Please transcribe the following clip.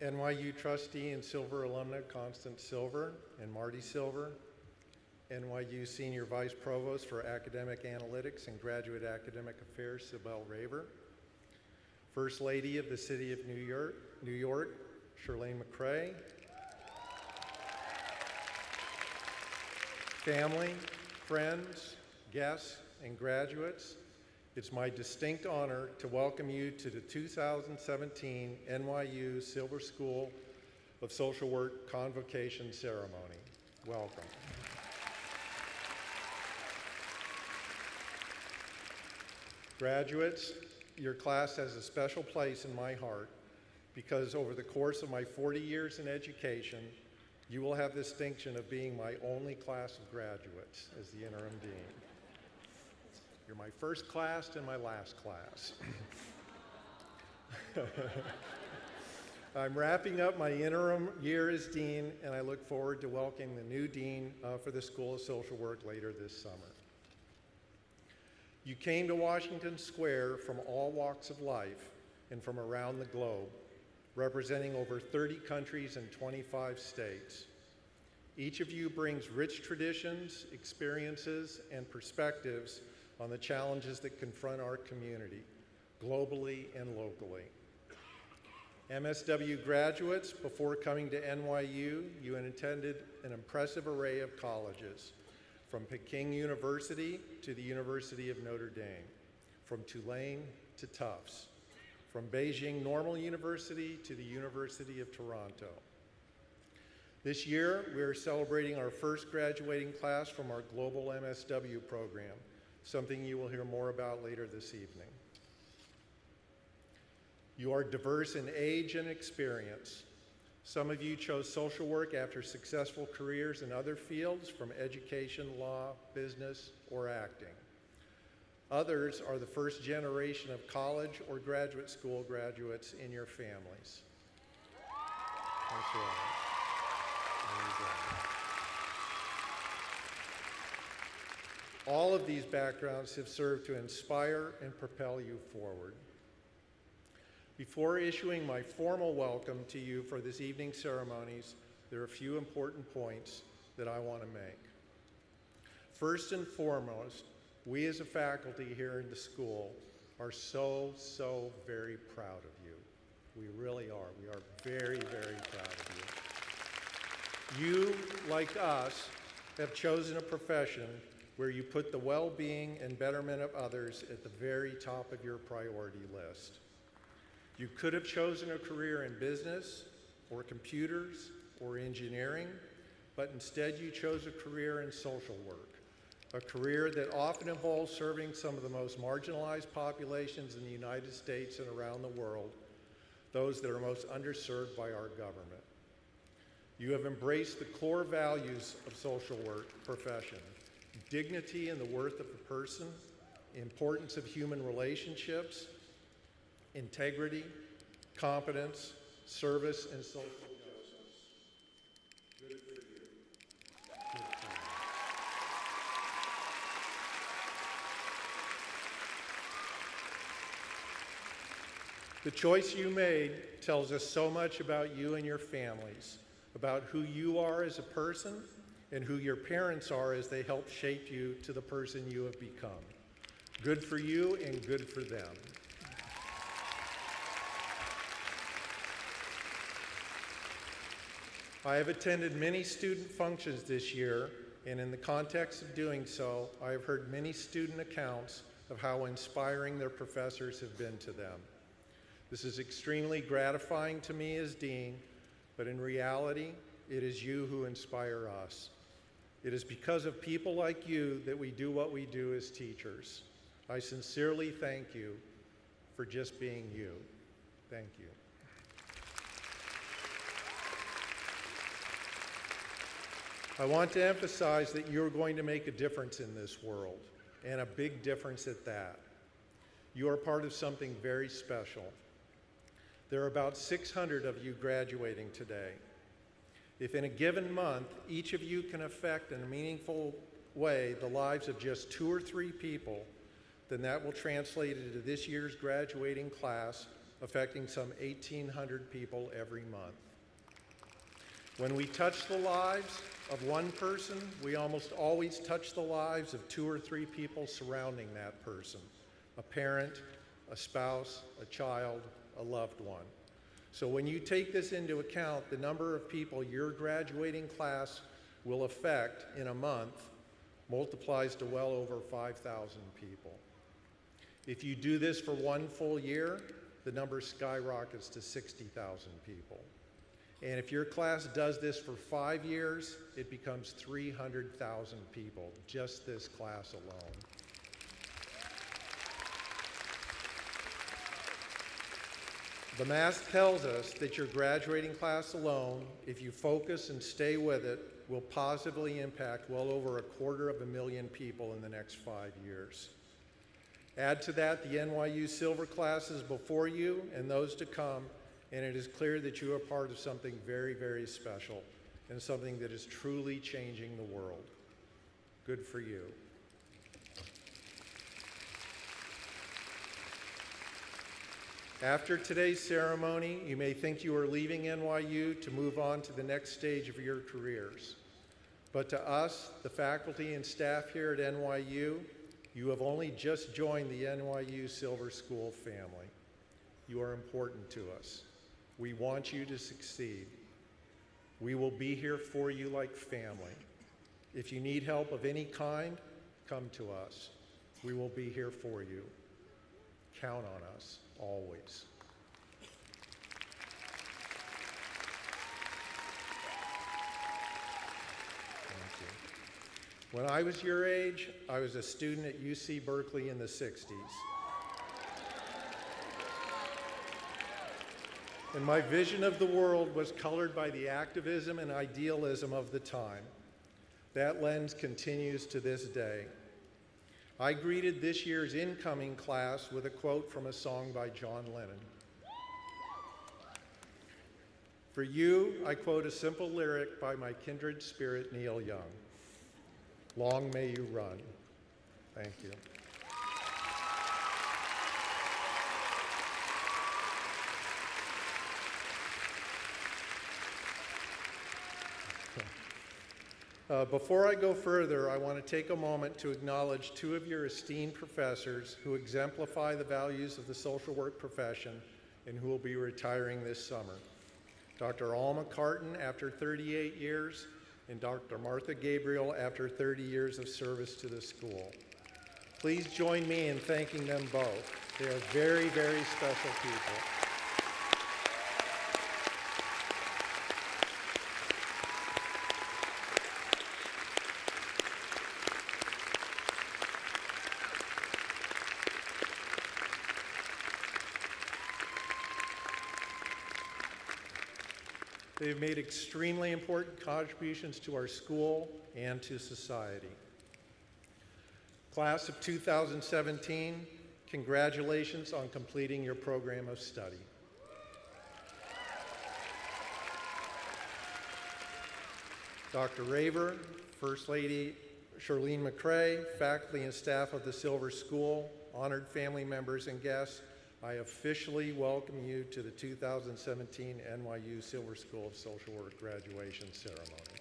NYU trustee and Silver alumna Constance Silver and Marty Silver, NYU Senior Vice Provost for Academic Analytics and Graduate Academic Affairs, Sibel Raver, First Lady of the City of New York, Shirlane McCrae, family, friends, guests, and graduates, it's my distinct honor to welcome you to the 2017 NYU Silver School of Social Work Convocation ceremony. Welcome. Graduates, your class has a special place in my heart because over the course of my 40 years in education, you will have the distinction of being my only class of graduates as the interim dean. You're my first class and my last class. I'm wrapping up my interim year as dean, and I look forward to welcoming the new dean for the School of Social Work later this summer. You came to Washington Square from all walks of life and from around the globe, representing over 30 countries and 25 states. Each of you brings rich traditions, experiences, and perspectives on the challenges that confront our community, globally and locally. MSW graduates, before coming to NYU, you attended an impressive array of colleges, from Peking University to the University of Notre Dame, from Tulane to Tufts, from Beijing Normal University to the University of Toronto. This year, we are celebrating our first graduating class from our global MSW program, something you will hear more about later this evening. You are diverse in age and experience. Some of you chose social work after successful careers in other fields, from education, law, business, or acting. Others are the first generation of college or graduate school graduates in your families. That's right. There you go. All of these backgrounds have served to inspire and propel you forward. Before issuing my formal welcome to you for this evening's ceremonies, there are a few important points that I want to make. First and foremost, we as a faculty here in the school are so very proud of you. We really are. We are very, very proud of you. You, like us, have chosen a profession where you put the well-being and betterment of others at the very top of your priority list. You could have chosen a career in business or computers or engineering, but instead you chose a career in social work, a career that often involves serving some of the most marginalized populations in the United States and around the world, those that are most underserved by our government. You have embraced the core values of social work profession: dignity in the worth of the person, importance of human relationships, integrity, competence, service, and social justice. Good for you. Good for you. The choice you made tells us so much about you and your families, about who you are as a person and who your parents are as they help shape you to the person you have become. Good for you and good for them. I have attended many student functions this year, and in the context of doing so, I have heard many student accounts of how inspiring their professors have been to them. This is extremely gratifying to me as dean, but in reality, it is you who inspire us. It is because of people like you that we do what we do as teachers. I sincerely thank you for just being you. Thank you. I want to emphasize that you're going to make a difference in this world, and a big difference at that. You are part of something very special. There are about 600 of you graduating today. If in a given month, each of you can affect in a meaningful way the lives of just 2 or 3 people, then that will translate into this year's graduating class affecting some 1,800 people every month. When we touch the lives of one person, we almost always touch the lives of 2 or 3 people surrounding that person: a parent, a spouse, a child, a loved one. So when you take this into account, the number of people your graduating class will affect in a month multiplies to well over 5,000 people. If you do this for 1 full year, the number skyrockets to 60,000 people. And if your class does this for 5 years, it becomes 300,000 people, just this class alone. The math tells us that your graduating class alone, if you focus and stay with it, will positively impact well over 250,000 people in the next 5 years. Add to that the NYU Silver classes before you and those to come, and it is clear that you are part of something very, very special and something that is truly changing the world. Good for you. After today's ceremony, you may think you are leaving NYU to move on to the next stage of your careers. But to us, the faculty and staff here at NYU, you have only just joined the NYU Silver School family. You are important to us. We want you to succeed. We will be here for you like family. If you need help of any kind, come to us. We will be here for you. Count on us, always. Thank you. When I was your age, I was a student at UC Berkeley in the 60s. And my vision of the world was colored by the activism and idealism of the time. That lens continues to this day. I greeted this year's incoming class with a quote from a song by John Lennon. For you, I quote a simple lyric by my kindred spirit, Neil Young. Long may you run. Thank you. Before I go further, I want to take a moment to acknowledge 2 of your esteemed professors who exemplify the values of the social work profession and who will be retiring this summer. Dr. Alma Carton, after 38 years, and Dr. Martha Gabriel, after 30 years of service to the school. Please join me in thanking them both. They are very, very special people. They've made extremely important contributions to our school and to society. Class of 2017, congratulations on completing your program of study. Dr. Raver, First Lady Charlene McCrae, faculty and staff of the Silver School, honored family members and guests, I officially welcome you to the 2017 NYU Silver School of Social Work graduation ceremony.